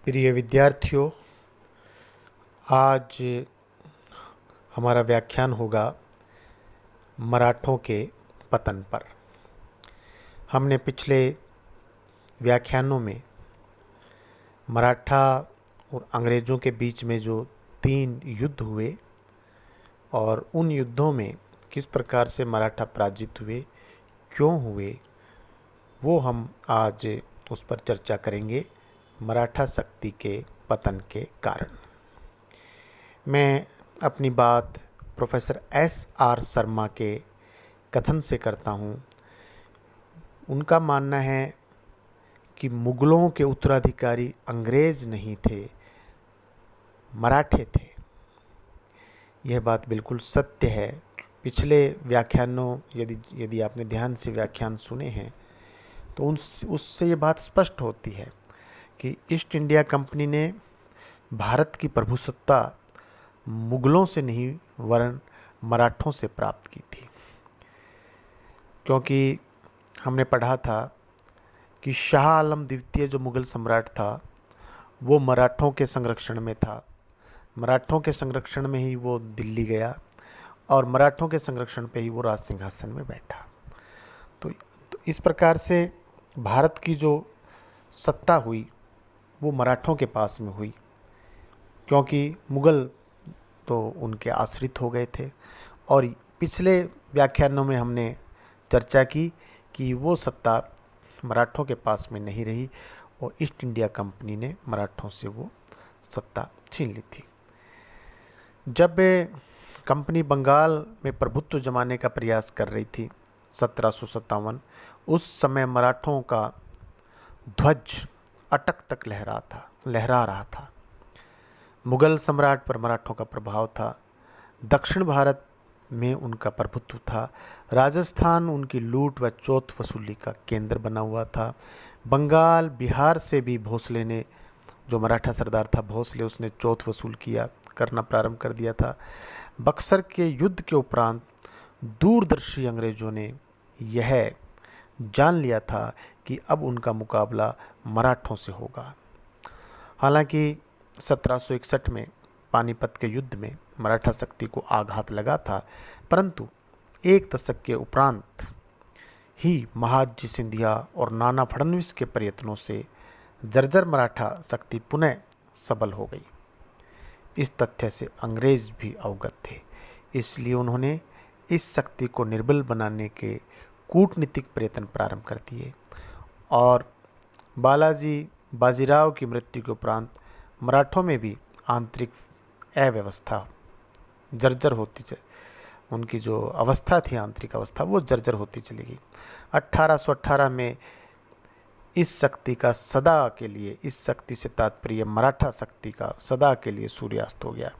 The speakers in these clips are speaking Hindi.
प्रिय विद्यार्थियों, आज हमारा व्याख्यान होगा मराठों के पतन पर। हमने पिछले व्याख्यानों में मराठा और अंग्रेज़ों के बीच में जो 3 युद्ध हुए और उन युद्धों में किस प्रकार से मराठा पराजित हुए, क्यों हुए, वो हम आज उस पर चर्चा करेंगे। मराठा शक्ति के पतन के कारण मैं अपनी बात प्रोफेसर S.R. शर्मा के कथन से करता हूँ। उनका मानना है कि मुगलों के उत्तराधिकारी अंग्रेज़ नहीं थे, मराठे थे। यह बात बिल्कुल सत्य है। पिछले व्याख्यानों यदि आपने ध्यान से व्याख्यान सुने हैं तो उससे ये बात स्पष्ट होती है कि ईस्ट इंडिया कंपनी ने भारत की प्रभुसत्ता मुगलों से नहीं वरन मराठों से प्राप्त की थी। क्योंकि हमने पढ़ा था कि शाह आलम द्वितीय जो मुगल सम्राट था वो मराठों के संरक्षण में था। मराठों के संरक्षण में ही वो दिल्ली गया और मराठों के संरक्षण पे ही वो राज सिंहासन में बैठा। तो इस प्रकार से भारत की जो सत्ता हुई वो मराठों के पास में हुई, क्योंकि मुगल तो उनके आश्रित हो गए थे। और पिछले व्याख्यानों में हमने चर्चा की कि वो सत्ता मराठों के पास में नहीं रही और ईस्ट इंडिया कंपनी ने मराठों से वो सत्ता छीन ली थी। जब कंपनी बंगाल में प्रभुत्व जमाने का प्रयास कर रही थी 1757, उस समय मराठों का ध्वज अटक तक लहरा रहा था। मुगल सम्राट पर मराठों का प्रभाव था। दक्षिण भारत में उनका प्रभुत्व था। राजस्थान उनकी लूट व चौथ वसूली का केंद्र बना हुआ था। बंगाल, बिहार से भी भोसले ने, जो मराठा सरदार था भोसले, उसने चौथ वसूल करना प्रारंभ कर दिया था। बक्सर के युद्ध के उपरांत दूरदर्शी अंग्रेजों ने यह जान लिया था कि अब उनका मुकाबला मराठों से होगा। हालांकि 1761 में पानीपत के युद्ध में मराठा शक्ति को आघात लगा था, परंतु एक दशक के उपरांत ही महादजी सिंधिया और नाना फडणवीस के प्रयत्नों से जर्जर मराठा शक्ति पुनः सबल हो गई। इस तथ्य से अंग्रेज भी अवगत थे, इसलिए उन्होंने इस शक्ति को निर्बल बनाने के कूटनीतिक प्रयत्न प्रारंभ कर दिए। और बाजीराव की मृत्यु के उपरांत मराठों में भी आंतरिक अव्यवस्था जर्जर होती उनकी जो अवस्था थी, आंतरिक अवस्था, वो जर्जर होती चली गई। 1818 में इस शक्ति का सदा के लिए, इस शक्ति से तात्पर्य मराठा शक्ति का सदा के लिए सूर्यास्त हो गया।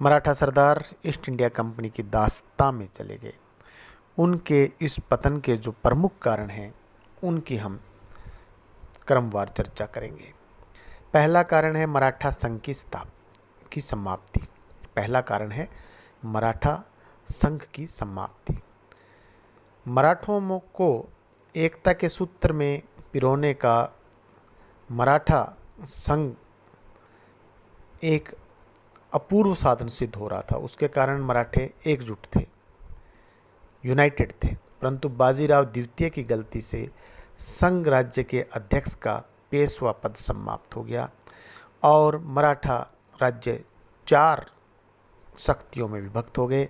मराठा सरदार ईस्ट इंडिया कंपनी की दास्तां में चले गए। उनके इस पतन के जो प्रमुख कारण हैं उनकी हम क्रमवार चर्चा करेंगे। पहला कारण है मराठा संघ की समाप्ति। पहला कारण है मराठा संघ की समाप्ति। मराठों को एकता के सूत्र में पिरोने का मराठा संघ एक अपूर्व साधन सिद्ध हो रहा था। उसके कारण मराठे एकजुट थे, यूनाइटेड थे। परंतु बाजीराव द्वितीय की गलती से संघ राज्य के अध्यक्ष का पेशवा पद समाप्त हो गया और मराठा राज्य 4 शक्तियों में विभक्त हो गए।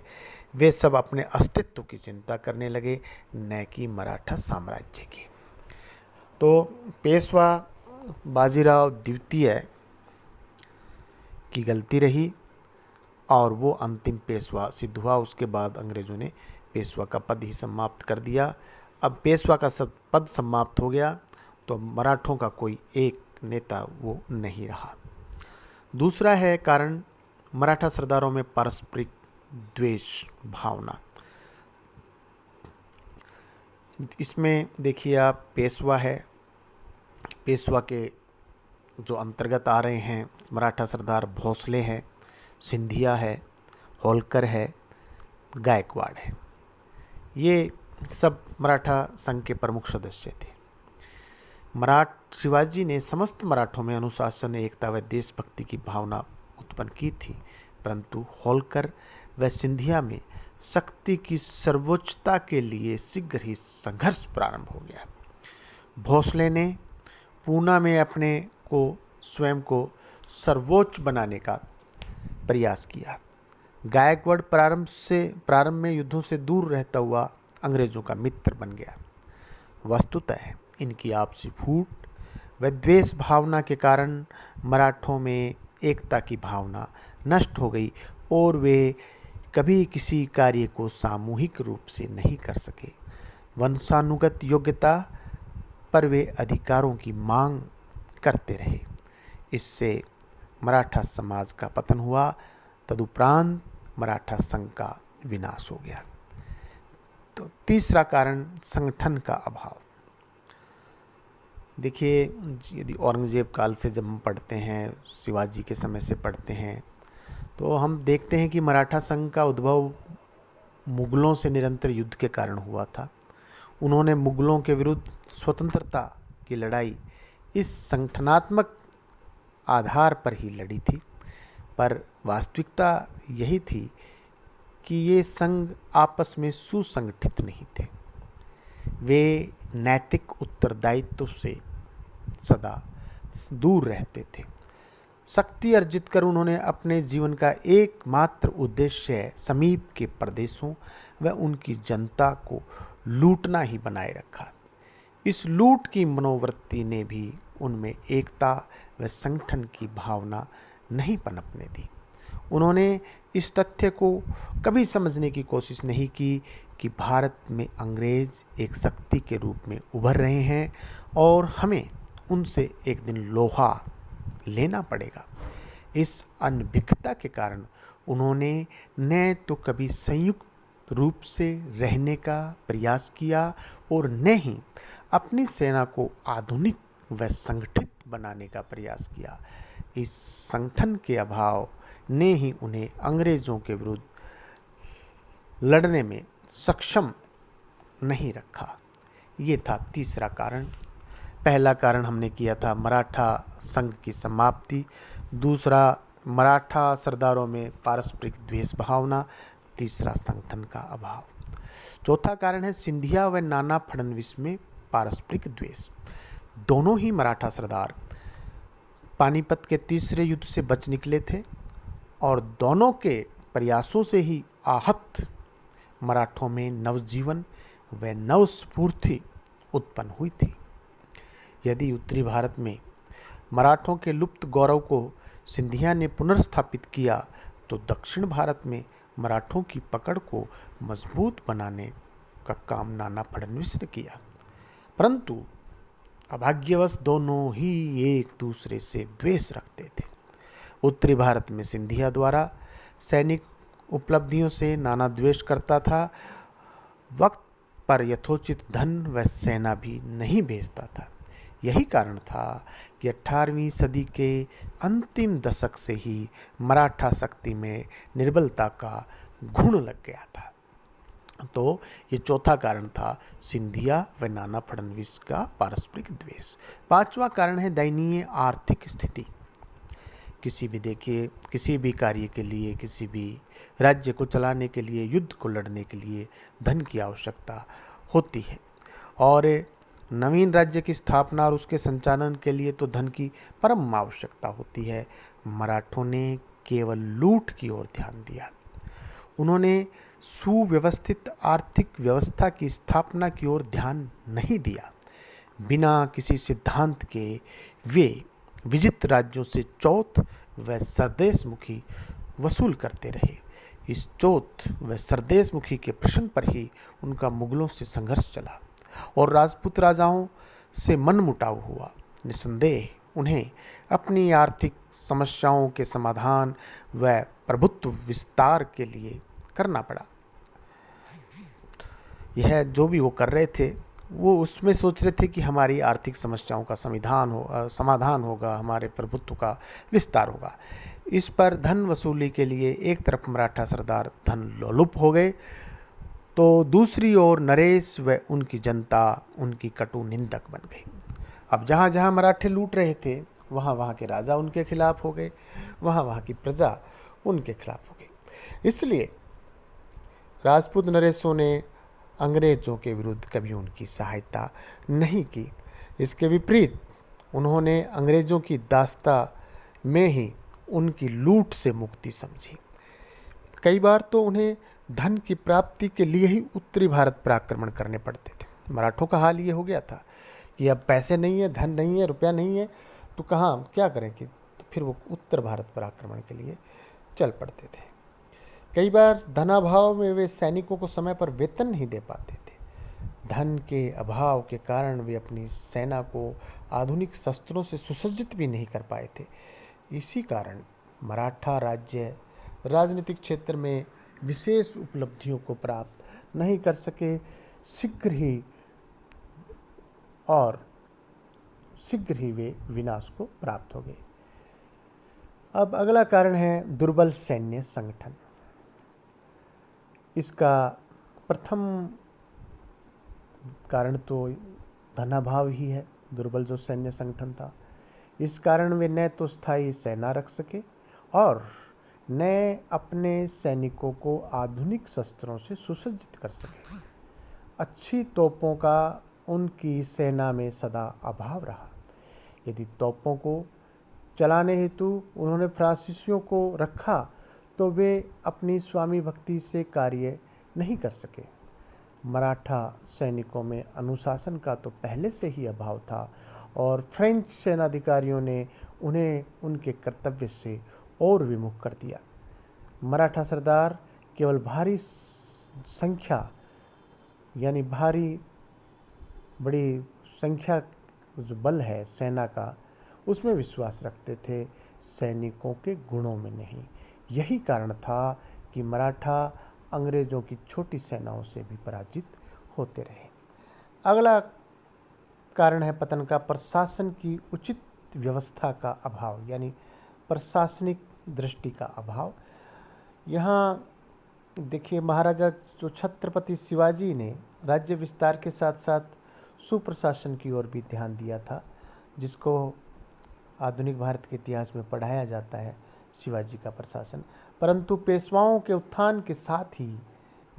वे सब अपने अस्तित्व की चिंता करने लगे, न कि मराठा साम्राज्य की। तो पेशवा बाजीराव द्वितीय की गलती रही और वो अंतिम पेशवा सिद्ध हुआ। उसके बाद अंग्रेजों ने पेशवा का पद ही समाप्त कर दिया। अब पेशवा का सब पद समाप्त हो गया तो मराठों का कोई एक नेता वो नहीं रहा। दूसरा है कारण मराठा सरदारों में पारस्परिक द्वेष भावना। इसमें देखिए आप, पेशवा है, पेशवा के जो अंतर्गत आ रहे हैं मराठा सरदार भोसले हैं, सिंधिया है, होलकर है, गायकवाड़ है। ये सब मराठा संघ के प्रमुख सदस्य थे। शिवाजी ने समस्त मराठों में अनुशासन, एकता व देशभक्ति की भावना उत्पन्न की थी, परंतु होलकर व सिंधिया में शक्ति की सर्वोच्चता के लिए शीघ्र ही संघर्ष प्रारंभ हो गया। भोसले ने पूना में अपने को स्वयं को सर्वोच्च बनाने का प्रयास किया। गायकवाड़ प्रारंभ में युद्धों से दूर रहता हुआ अंग्रेजों का मित्र बन गया। वस्तुतः इनकी आपसी फूट व द्वेष भावना के कारण मराठों में एकता की भावना नष्ट हो गई और वे कभी किसी कार्य को सामूहिक रूप से नहीं कर सके। वंशानुगत योग्यता पर वे अधिकारों की मांग करते रहे। इससे मराठा समाज का पतन हुआ। तदुपरांत मराठा संघ का विनाश हो गया। तो तीसरा कारण संगठन का अभाव। देखिए, यदि औरंगजेब काल से जब हम पढ़ते हैं, शिवाजी के समय से पढ़ते हैं, तो हम देखते हैं कि मराठा संघ का उद्भव मुगलों से निरंतर युद्ध के कारण हुआ था। उन्होंने मुगलों के विरुद्ध स्वतंत्रता की लड़ाई इस संगठनात्मक आधार पर ही लड़ी थी, पर वास्तविकता यही थी कि ये संघ आपस में सुसंगठित नहीं थे। वे नैतिक उत्तरदायित्व से सदा दूर रहते थे। शक्ति अर्जित कर उन्होंने अपने जीवन का एकमात्र उद्देश्य समीप के प्रदेशों व उनकी जनता को लूटना ही बनाए रखा। इस लूट की मनोवृत्ति ने भी उनमें एकता व संगठन की भावना नहीं पनपने दी। उन्होंने इस तथ्य को कभी समझने की कोशिश नहीं की कि भारत में अंग्रेज एक शक्ति के रूप में उभर रहे हैं और हमें उनसे एक दिन लोहा लेना पड़ेगा। इस अनभिज्ञता के कारण उन्होंने न तो कभी संयुक्त रूप से रहने का प्रयास किया और न ही अपनी सेना को आधुनिक व संगठित बनाने का प्रयास किया। इस संगठन के अभाव ने ही उन्हें अंग्रेजों के विरुद्ध लड़ने में सक्षम नहीं रखा। ये था तीसरा कारण। पहला कारण हमने किया था मराठा संघ की समाप्ति, दूसरा मराठा सरदारों में पारस्परिक द्वेष भावना, तीसरा संगठन का अभाव। चौथा कारण है सिंधिया व नाना फडणवीस में पारस्परिक द्वेष। दोनों ही मराठा सरदार पानीपत के तीसरे युद्ध से बच निकले थे और दोनों के प्रयासों से ही आहत मराठों में नवजीवन व नवस्फूर्ति उत्पन्न हुई थी। यदि उत्तरी भारत में मराठों के लुप्त गौरव को सिंधिया ने पुनर्स्थापित किया, तो दक्षिण भारत में मराठों की पकड़ को मजबूत बनाने का काम नाना फडणवीस ने किया। परंतु अभाग्यवश दोनों ही एक दूसरे से द्वेष रखते थे। उत्तरी भारत में सिंधिया द्वारा सैनिक उपलब्धियों से नाना द्वेष करता था, वक्त पर यथोचित धन व सेना भी नहीं भेजता था। यही कारण था कि 18वीं सदी के अंतिम दशक से ही मराठा शक्ति में निर्बलता का घुण लग गया था। तो ये चौथा कारण था सिंधिया व नाना फडणवीस का पारस्परिक द्वेष। पांचवा कारण है दयनीय आर्थिक स्थिति। किसी भी कार्य के लिए, किसी भी राज्य को चलाने के लिए, युद्ध को लड़ने के लिए धन की आवश्यकता होती है और नवीन राज्य की स्थापना और उसके संचालन के लिए तो धन की परम आवश्यकता होती है। मराठों ने केवल लूट की ओर ध्यान दिया। उन्होंने सुव्यवस्थित आर्थिक व्यवस्था की स्थापना की ओर ध्यान नहीं दिया। बिना किसी सिद्धांत के वे विजित राज्यों से चौथ व सरदेशमुखी वसूल करते रहे। इस चौथ व सरदेशमुखी के प्रश्न पर ही उनका मुगलों से संघर्ष चला और राजपूत राजाओं से मनमुटाव हुआ। निसंदेह उन्हें अपनी आर्थिक समस्याओं के समाधान व प्रभुत्व विस्तार के लिए करना पड़ा। यह जो भी वो कर रहे थे, वो उसमें सोच रहे थे कि हमारी आर्थिक समस्याओं का समाधान होगा, हमारे प्रभुत्व का विस्तार होगा। इस पर धन वसूली के लिए एक तरफ मराठा सरदार धन लोलुप हो गए, तो दूसरी ओर नरेश व उनकी जनता उनकी कटु निंदक बन गई। अब जहाँ जहाँ मराठे लूट रहे थे वहाँ वहाँ के राजा उनके खिलाफ हो गए, वहाँ वहाँ की प्रजा उनके खिलाफ हो गई। इसलिए राजपूत नरेशों ने अंग्रेज़ों के विरुद्ध कभी उनकी सहायता नहीं की। इसके विपरीत उन्होंने अंग्रेज़ों की दास्ता में ही उनकी लूट से मुक्ति समझी। कई बार तो उन्हें धन की प्राप्ति के लिए ही उत्तरी भारत पर आक्रमण करने पड़ते थे। मराठों का हाल ये हो गया था कि अब पैसे नहीं है, धन नहीं है, रुपया नहीं है, तो कहाँ क्या करें कि तो फिर वो उत्तर भारत पर आक्रमण के लिए चल पड़ते थे। कई बार धनाभाव में वे सैनिकों को समय पर वेतन नहीं दे पाते थे। धन के अभाव के कारण वे अपनी सेना को आधुनिक शस्त्रों से सुसज्जित भी नहीं कर पाए थे। इसी कारण मराठा राज्य राजनीतिक क्षेत्र में विशेष उपलब्धियों को प्राप्त नहीं कर सके। शीघ्र ही वे विनाश को प्राप्त हो गए। अब अगला कारण है दुर्बल सैन्य संगठन। इसका प्रथम कारण तो धनाभाव ही है, दुर्बल जो सैन्य संगठन था। इस कारण वे न तो स्थायी सेना रख सके और न अपने सैनिकों को आधुनिक शस्त्रों से सुसज्जित कर सके। अच्छी तोपों का उनकी सेना में सदा अभाव रहा। यदि तोपों को चलाने हेतु उन्होंने फ्रांसीसियों को रखा तो वे अपनी स्वामी भक्ति से कार्य नहीं कर सके। मराठा सैनिकों में अनुशासन का तो पहले से ही अभाव था और फ्रेंच सेनाधिकारियों ने उन्हें उनके कर्तव्य से और विमुख कर दिया। मराठा सरदार केवल भारी संख्या यानी बड़ी संख्या जो बल है सेना का, उसमें विश्वास रखते थे, सैनिकों के गुणों में नहीं। यही कारण था कि मराठा अंग्रेज़ों की छोटी सेनाओं से भी पराजित होते रहे। अगला कारण है पतन का प्रशासन की उचित व्यवस्था का अभाव, यानी प्रशासनिक दृष्टि का अभाव। यहाँ देखिए, महाराजा जो छत्रपति शिवाजी ने राज्य विस्तार के साथ साथ सुप्रशासन की ओर भी ध्यान दिया था, जिसको आधुनिक भारत के इतिहास में पढ़ाया जाता है शिवाजी का प्रशासन। परंतु पेशवाओं के उत्थान के साथ ही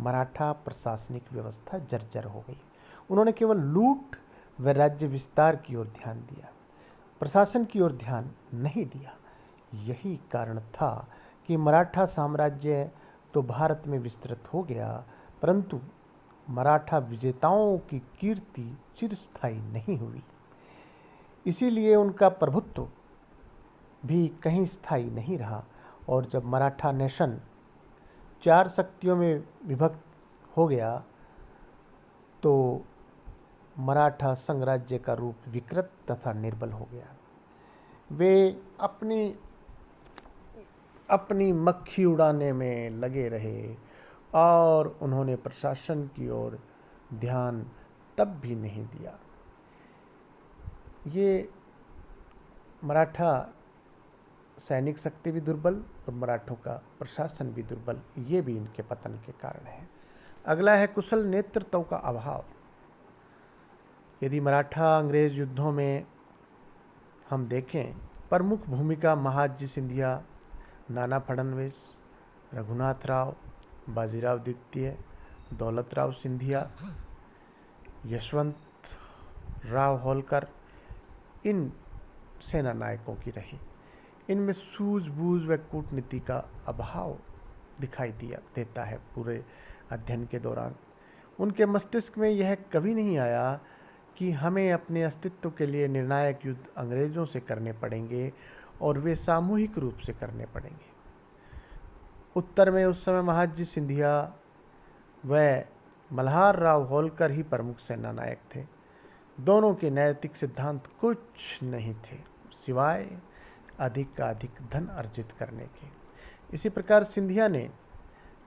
मराठा प्रशासनिक व्यवस्था जर्जर हो गई। उन्होंने केवल लूट व राज्य विस्तार की ओर ध्यान दिया, प्रशासन की ओर ध्यान नहीं दिया। यही कारण था कि मराठा साम्राज्य तो भारत में विस्तृत हो गया, परंतु मराठा विजेताओं की कीर्ति चिरस्थायी नहीं हुई। इसीलिए उनका प्रभुत्व भी कहीं स्थायी नहीं रहा। और जब मराठा नेशन 4 शक्तियों में विभक्त हो गया तो मराठा साम्राज्य का रूप विकृत तथा निर्बल हो गया। वे अपनी मक्खी उड़ाने में लगे रहे और उन्होंने प्रशासन की ओर ध्यान तब भी नहीं दिया। ये मराठा सैनिक शक्ति भी दुर्बल और मराठों का प्रशासन भी दुर्बल, ये भी इनके पतन के कारण है। अगला है कुशल नेतृत्व का अभाव। यदि मराठा अंग्रेज युद्धों में हम देखें, प्रमुख भूमिका महादजी सिंधिया, नाना फडणवीस, रघुनाथ राव, बाजीराव द्वितीय, दौलत राव सिंधिया, यशवंत राव होलकर, इन सेना नायकों की रही। इनमें सूझबूझ व कूटनीति का अभाव दिखाई देता है। पूरे अध्ययन के दौरान उनके मस्तिष्क में यह कभी नहीं आया कि हमें अपने अस्तित्व के लिए निर्णायक युद्ध अंग्रेज़ों से करने पड़ेंगे और वे सामूहिक रूप से करने पड़ेंगे। उत्तर में उस समय महादजी सिंधिया व मल्हार राव होलकर ही प्रमुख सेना नायक थे। दोनों के नैतिक सिद्धांत कुछ नहीं थे सिवाय अधिक का अधिक धन अर्जित करने के। इसी प्रकार सिंधिया ने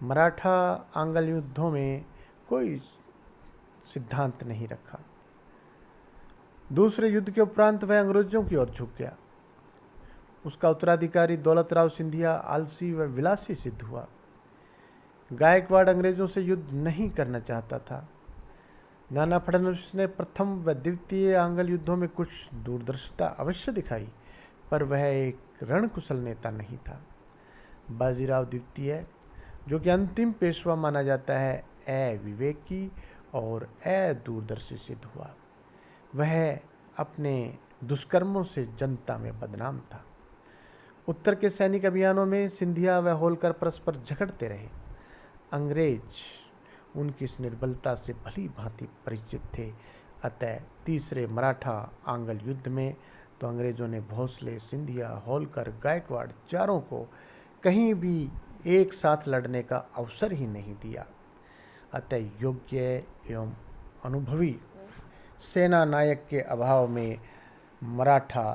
मराठा आंग्ल युद्धों में कोई सिद्धांत नहीं रखा। दूसरे युद्ध के उपरांत वह अंग्रेजों की ओर झुक गया। उसका उत्तराधिकारी दौलत राव सिंधिया आलसी व विलासी सिद्ध हुआ। गायकवाड़ अंग्रेजों से युद्ध नहीं करना चाहता था। नाना फडणवीस ने प्रथम व द्वितीय आंग्ल युद्धों में कुछ दूरदर्शिता अवश्य दिखाई, पर वह एक रणकुशल नेता नहीं था। बाजीराव द्वितीय, जो कि अंतिम पेशवा माना जाता है, अविवेकी और अदूरदर्शी सिद्ध हुआ। वह अपने दुष्कर्मों से जनता में बदनाम था। उत्तर के सैनिक अभियानों में सिंधिया व होलकर परस्पर झगड़ते रहे। अंग्रेज उनकी इस निर्बलता से भली भांति परिचित थे। अतः तीसरे मराठा आंग्ल युद्ध में तो अंग्रेजों ने भोसले, सिंधिया, होलकर, गायकवाड़ चारों को कहीं भी एक साथ लड़ने का अवसर ही नहीं दिया। अतः योग्य एवं अनुभवी सेना नायक के अभाव में मराठा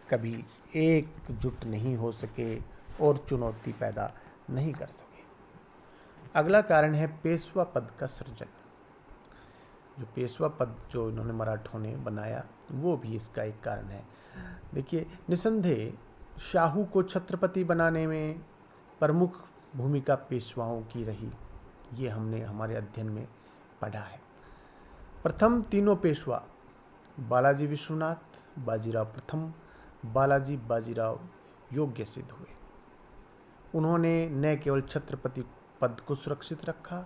कभी एकजुट नहीं हो सके और चुनौती पैदा नहीं कर सके। अगला कारण है पेशवा पद का सृजन। जो पेशवा पद जो इन्होंने मराठों ने बनाया वो भी इसका एक कारण है। देखिए, निसंदेह शाहू को छत्रपति बनाने में प्रमुख भूमिका पेशवाओं की रही। ये हमने हमारे अध्ययन में पढ़ा है। प्रथम तीनों पेशवा बालाजी विश्वनाथ, बाजीराव प्रथम, बालाजी बाजीराव योग्य सिद्ध हुए। उन्होंने न केवल छत्रपति पद को सुरक्षित रखा,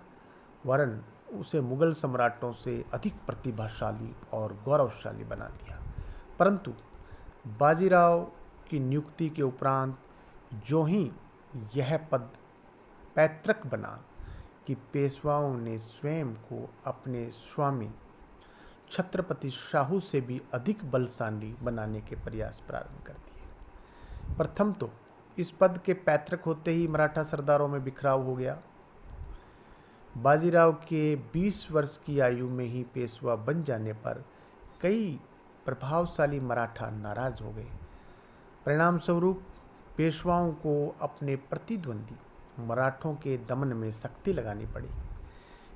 वरन उसे मुगल सम्राटों से अधिक प्रतिभाशाली और गौरवशाली बना दिया। परंतु बाजीराव की नियुक्ति के उपरांत जो ही यह पद पैतृक बना कि पेशवाओं ने स्वयं को अपने स्वामी छत्रपति शाहू से भी अधिक बलशाली बनाने के प्रयास प्रारंभ कर दिए। प्रथम तो इस पद के पैतृक होते ही मराठा सरदारों में बिखराव हो गया। बाजीराव के 20 वर्ष की आयु में ही पेशवा बन जाने पर कई प्रभावशाली मराठा नाराज हो गए। परिणाम स्वरूप पेशवाओं को अपने प्रतिद्वंदी मराठों के दमन में सख्ती लगानी पड़ी।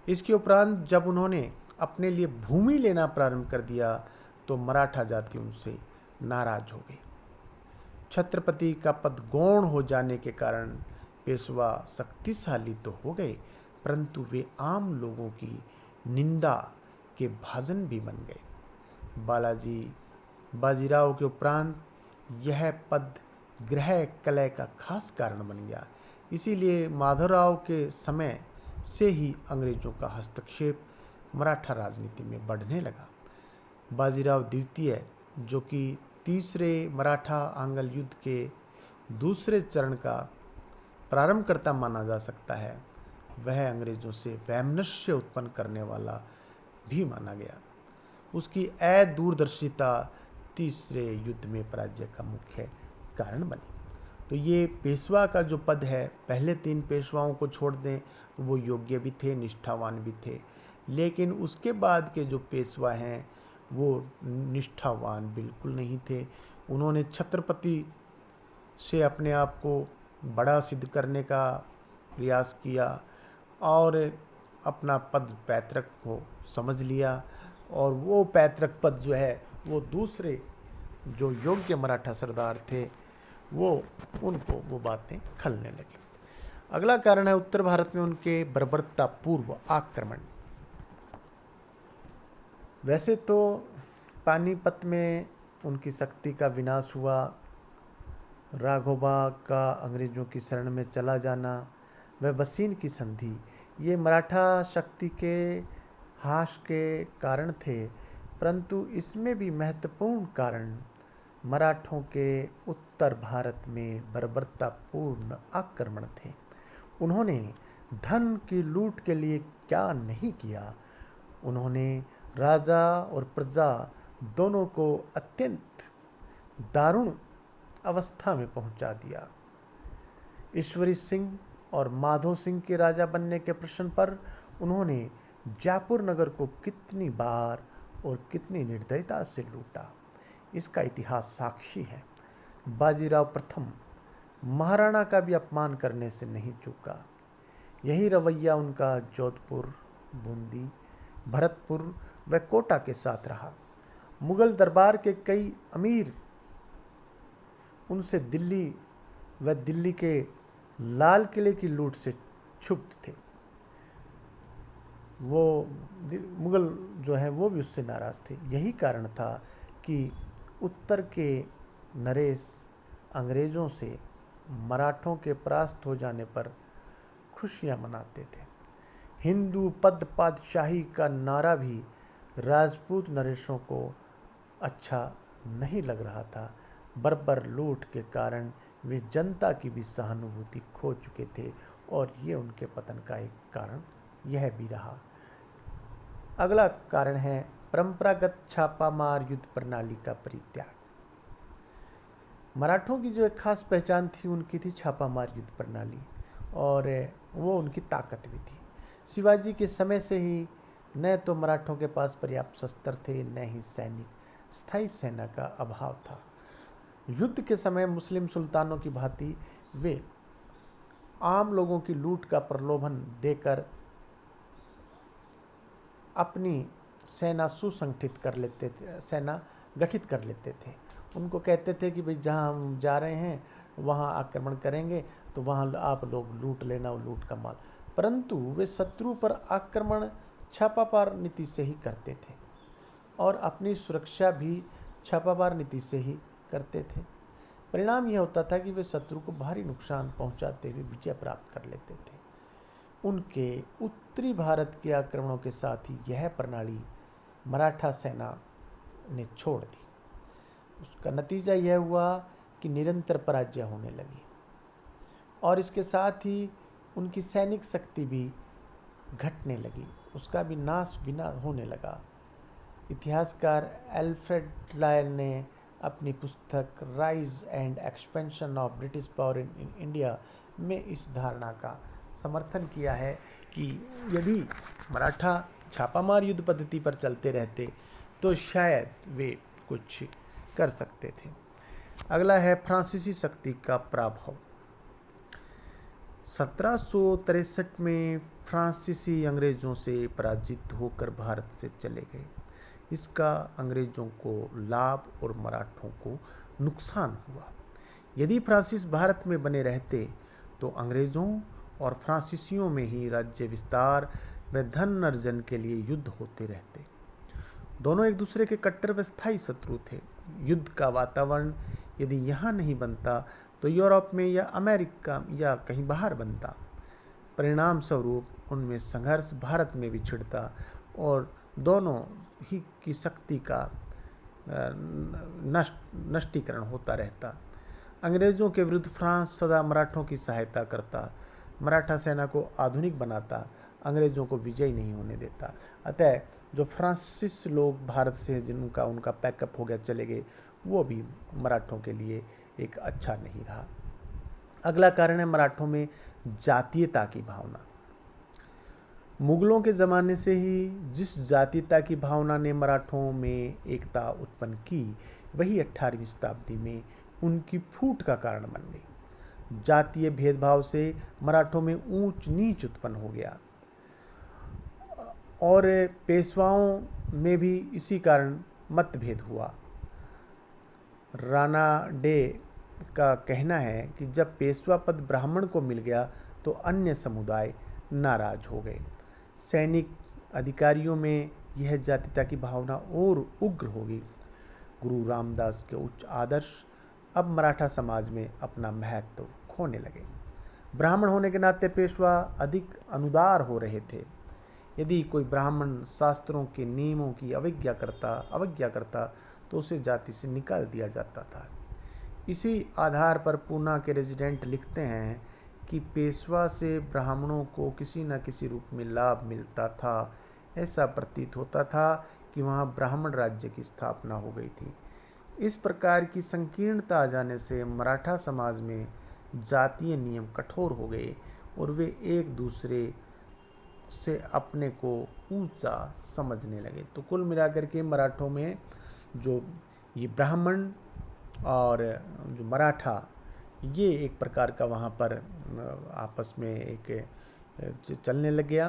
इसके उपरांत जब उन्होंने अपने लिए भूमि लेना प्रारंभ कर दिया तो मराठा जाति उनसे नाराज हो गई। छत्रपति का पद गौण हो जाने के कारण पेशवा शक्तिशाली तो हो गए, परंतु वे आम लोगों की निंदा के भाजन भी बन गए। बाजीराव के उपरांत यह पद गृह कलह का खास कारण बन गया। इसीलिए माधवराव के समय से ही अंग्रेजों का हस्तक्षेप मराठा राजनीति में बढ़ने लगा। बाजीराव द्वितीय, जो कि तीसरे मराठा आंग्ल युद्ध के दूसरे चरण का प्रारंभकर्ता माना जा सकता है, वह अंग्रेजों से वैमनस्य उत्पन्न करने वाला भी माना गया। उसकी अदूरदर्शिता तीसरे युद्ध में पराजय का मुख्य कारण बनी। तो ये पेशवा का जो पद है, पहले 3 पेशवाओं को छोड़ दें तो वो योग्य भी थे, निष्ठावान भी थे, लेकिन उसके बाद के जो पेशवा हैं वो निष्ठावान बिल्कुल नहीं थे। उन्होंने छत्रपति से अपने आप को बड़ा सिद्ध करने का प्रयास किया और अपना पद पैतृक को समझ लिया, और वो पैतृक पद जो है वो दूसरे जो योग्य मराठा सरदार थे उनको वो बातें खलने लगी। अगला कारण है उत्तर भारत में उनके बर्बरतापूर्व आक्रमण। वैसे तो पानीपत में उनकी शक्ति का विनाश हुआ, राघोबा का अंग्रेजों की शरण में चला जाना, वह बसीन की संधि, ये मराठा शक्ति के हास के कारण थे, परंतु इसमें भी महत्वपूर्ण कारण मराठों के उत्तर भारत में बर्बरतापूर्ण आक्रमण थे। उन्होंने धन की लूट के लिए क्या नहीं किया, उन्होंने राजा और प्रजा दोनों को अत्यंत दारुण अवस्था में पहुंचा दिया। ईश्वरी सिंह और माधो सिंह के राजा बनने के प्रश्न पर उन्होंने जयपुर नगर को कितनी बार और कितनी निर्दयता से लूटा, इसका इतिहास साक्षी है। बाजीराव प्रथम महाराणा का भी अपमान करने से नहीं चूका। यही रवैया उनका जोधपुर, बूंदी, भरतपुर व कोटा के साथ रहा। मुगल दरबार के कई अमीर उनसे दिल्ली के लाल किले की लूट से क्षुब्ध थे। वो मुग़ल जो है वो भी उससे नाराज़ थे। यही कारण था कि उत्तर के नरेश अंग्रेज़ों से मराठों के परास्त हो जाने पर खुशियाँ मनाते थे। हिंदू पद पातशाही का नारा भी राजपूत नरेशों को अच्छा नहीं लग रहा था। बर्बर लूट के कारण वे जनता की भी सहानुभूति खो चुके थे और ये उनके पतन का एक कारण यह भी रहा। अगला कारण है परंपरागत छापामार युद्ध प्रणाली का परित्याग। मराठों की जो एक खास पहचान थी उनकी थी छापामार युद्ध प्रणाली, और वो उनकी ताकत भी थी। शिवाजी के समय से ही न तो मराठों के पास पर्याप्त शस्त्र थे, न ही सैनिक स्थायी सेना का अभाव था। युद्ध के समय मुस्लिम सुल्तानों की भांति वे आम लोगों की लूट का प्रलोभन देकर अपनी सेना सुसंगठित कर लेते थे, सेना गठित कर लेते थे। उनको कहते थे कि भाई जहाँ हम जा रहे हैं वहाँ आक्रमण करेंगे, तो वहाँ आप लोग लूट लेना, वो लूट का माल। परंतु वे शत्रु पर आक्रमण छापामार नीति से ही करते थे और अपनी सुरक्षा भी छापामार नीति से ही करते थे। परिणाम यह होता था कि वे शत्रु को भारी नुकसान पहुंचाते हुए विजय प्राप्त कर लेते थे। उनके उत्तरी भारत के आक्रमणों के साथ ही यह प्रणाली मराठा सेना ने छोड़ दी। उसका नतीजा यह हुआ कि निरंतर पराजय होने लगी और इसके साथ ही उनकी सैनिक शक्ति भी घटने लगी, उसका भी नाश विनाश होने लगा। इतिहासकार एल्फ्रेड लायल ने अपनी पुस्तक rise and expansion of British power in India में इस धारणा का समर्थन किया है कि यदि मराठा छापामार युद्ध पद्धति पर चलते रहते तो शायद वे कुछ कर सकते थे। अगला है फ्रांसीसी शक्ति का प्रभाव। 1763 में फ्रांसीसी अंग्रेज़ों से पराजित होकर भारत से चले गए। इसका अंग्रेज़ों को लाभ और मराठों को नुकसान हुआ। यदि फ्रांसीस भारत में बने रहते तो अंग्रेज़ों और फ्रांसीसियों में ही राज्य विस्तार व धन अर्जन के लिए युद्ध होते रहते। दोनों एक दूसरे के कट्टर व स्थायी शत्रु थे। युद्ध का वातावरण यदि यहाँ नहीं बनता तो यूरोप में या अमेरिका या कहीं बाहर बनता। परिणाम स्वरूप उनमें संघर्ष भारत में भी छिड़ता और दोनों ही की शक्ति का नष्टीकरण होता रहता। अंग्रेज़ों के विरुद्ध फ्रांस सदा मराठों की सहायता करता, मराठा सेना को आधुनिक बनाता, अंग्रेज़ों को विजयी नहीं होने देता। अतः जो फ्रांसीसी लोग भारत से जिनका उनका पैकअप हो गया चले गए, वो भी मराठों के लिए एक अच्छा नहीं रहा। अगला कारण है मराठों में जातीयता की भावना। मुगलों के ज़माने से ही जिस जातीयता की भावना ने मराठों में एकता उत्पन्न की, वही 18वीं शताब्दी में उनकी फूट का कारण बन गई। जातीय भेदभाव से मराठों में ऊंच नीच उत्पन्न हो गया और पेशवाओं में भी इसी कारण मतभेद हुआ। राणा डे का कहना है कि जब पेशवा पद ब्राह्मण को मिल गया तो अन्य समुदाय नाराज हो गए। सैनिक अधिकारियों में यह जातीयता की भावना और उग्र हो गई। गुरु रामदास के उच्च आदर्श अब मराठा समाज में अपना महत्व खोने लगे। ब्राह्मण होने के नाते पेशवा अधिक अनुदार हो रहे थे। यदि कोई ब्राह्मण शास्त्रों के नियमों की अवज्ञा करता तो उसे जाति से निकाल दिया जाता था। इसी आधार पर पूना के रेजिडेंट लिखते हैं कि पेशवा से ब्राह्मणों को किसी न किसी रूप में लाभ मिलता था। ऐसा प्रतीत होता था कि वहाँ ब्राह्मण राज्य की स्थापना हो गई थी। इस प्रकार की संकीर्णता आ जाने से मराठा समाज में जातीय नियम कठोर हो गए और वे एक दूसरे से अपने को ऊंचा समझने लगे। तो कुल मिलाकर के मराठों में जो ये ब्राह्मण और जो मराठा, ये एक प्रकार का वहाँ पर आपस में एक चलने लग गया।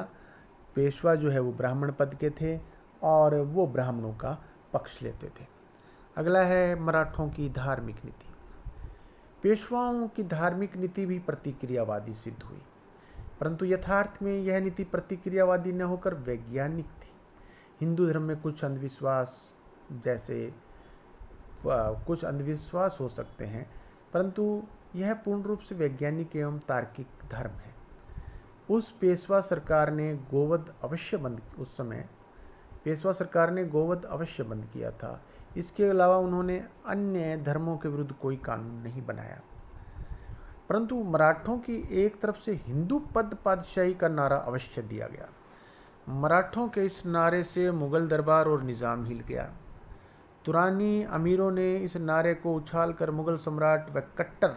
पेशवा जो है वो ब्राह्मण पद के थे और वो ब्राह्मणों का पक्ष लेते थे। अगला है मराठों की धार्मिक नीति। पेशवाओं की धार्मिक नीति भी प्रतिक्रियावादी सिद्ध हुई। परंतु यथार्थ में यह नीति प्रतिक्रियावादी न होकर वैज्ञानिक थी। हिंदू धर्म में कुछ अंधविश्वास हो सकते हैं, परंतु यह पूर्ण रूप से वैज्ञानिक एवं तार्किक धर्म है। उस समय पेशवा सरकार ने गोवध अवश्य बंद किया था। इसके अलावा उन्होंने अन्य धर्मों के विरुद्ध कोई कानून नहीं बनाया। परंतु मराठों की एक तरफ से हिंदू पद पातशाही का नारा अवश्य दिया गया। मराठों के इस नारे से मुगल दरबार और निज़ाम हिल गया। तुरानी अमीरों ने इस नारे को उछालकर मुगल सम्राट व कट्टर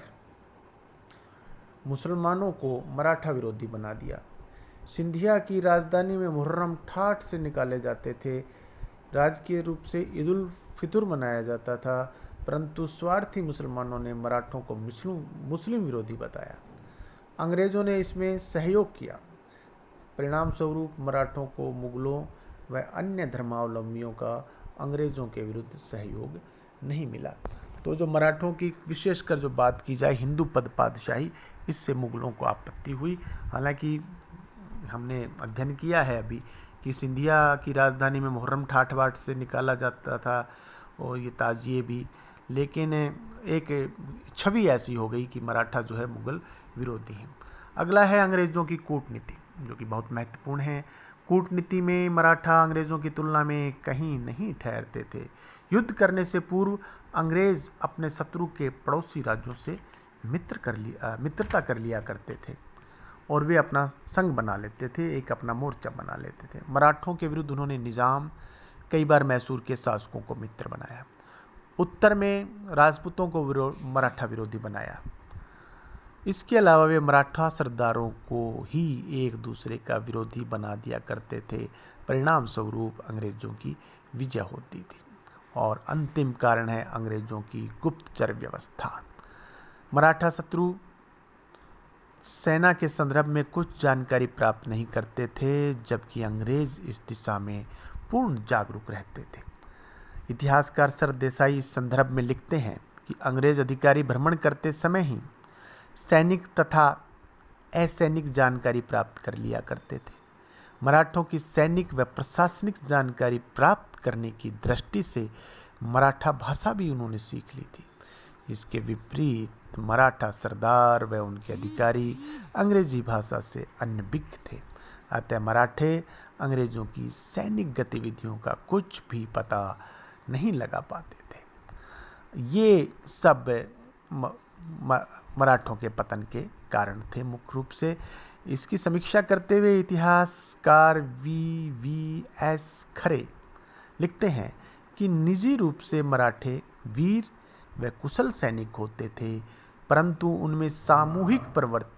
मुसलमानों को मराठा विरोधी बना दिया। सिंधिया की राजधानी में मुहर्रम ठाठ से निकाले जाते थे। राजकीय रूप से ईद उल फितर मनाया जाता था, परंतु स्वार्थी मुसलमानों ने मराठों को मुस्लिम विरोधी बताया। अंग्रेज़ों ने इसमें सहयोग किया। परिणाम स्वरूप मराठों को मुगलों व अन्य धर्मावलंबियों का अंग्रेज़ों के विरुद्ध सहयोग नहीं मिला। तो जो मराठों की विशेषकर जो बात की जाए हिंदू पद पातशाही, इससे मुगलों को आपत्ति हुई। हालांकि हमने अध्ययन किया है अभी कि सिंधिया की राजधानी में मुहर्रम ठाठ बाट से निकाला जाता था और ये ताजिए भी, लेकिन एक छवि ऐसी हो गई कि मराठा जो है मुगल विरोधी हैं। अगला है अंग्रेज़ों की कूटनीति, जो कि बहुत महत्वपूर्ण है। कूटनीति में मराठा अंग्रेज़ों की तुलना में कहीं नहीं ठहरते थे। युद्ध करने से पूर्व अंग्रेज़ अपने शत्रु के पड़ोसी राज्यों से मित्रता कर लिया करते थे और वे अपना संघ बना लेते थे, एक अपना मोर्चा बना लेते थे। मराठों के विरुद्ध उन्होंने निज़ाम, कई बार मैसूर के शासकों को मित्र बनाया। उत्तर में राजपूतों को मराठा विरोधी बनाया। इसके अलावा वे मराठा सरदारों को ही एक दूसरे का विरोधी बना दिया करते थे। परिणाम स्वरूप अंग्रेज़ों की विजय होती थी। और अंतिम कारण है अंग्रेज़ों की गुप्तचर व्यवस्था। मराठा शत्रु सेना के संदर्भ में कुछ जानकारी प्राप्त नहीं करते थे, जबकि अंग्रेज़ इस दिशा में पूर्ण जागरूक रहते थे। इतिहासकार सर देसाई इस संदर्भ में लिखते हैं कि अंग्रेज़ अधिकारी भ्रमण करते समय ही सैनिक तथा असैनिक जानकारी प्राप्त कर लिया करते थे। मराठों की सैनिक व प्रशासनिक जानकारी प्राप्त करने की दृष्टि से मराठा भाषा भी उन्होंने सीख ली थी। इसके विपरीत मराठा सरदार व उनके अधिकारी अंग्रेजी भाषा से अनभिज्ञ थे। अतः मराठे अंग्रेज़ों की सैनिक गतिविधियों का कुछ भी पता नहीं लगा पाते थे। ये सब मराठों के पतन के कारण थे मुख्य रूप से। इसकी समीक्षा करते हुए इतिहासकार VVS खरे लिखते हैं कि निजी रूप से मराठे वीर व कुशल सैनिक होते थे, परंतु उनमें सामूहिक प्रवृत्ति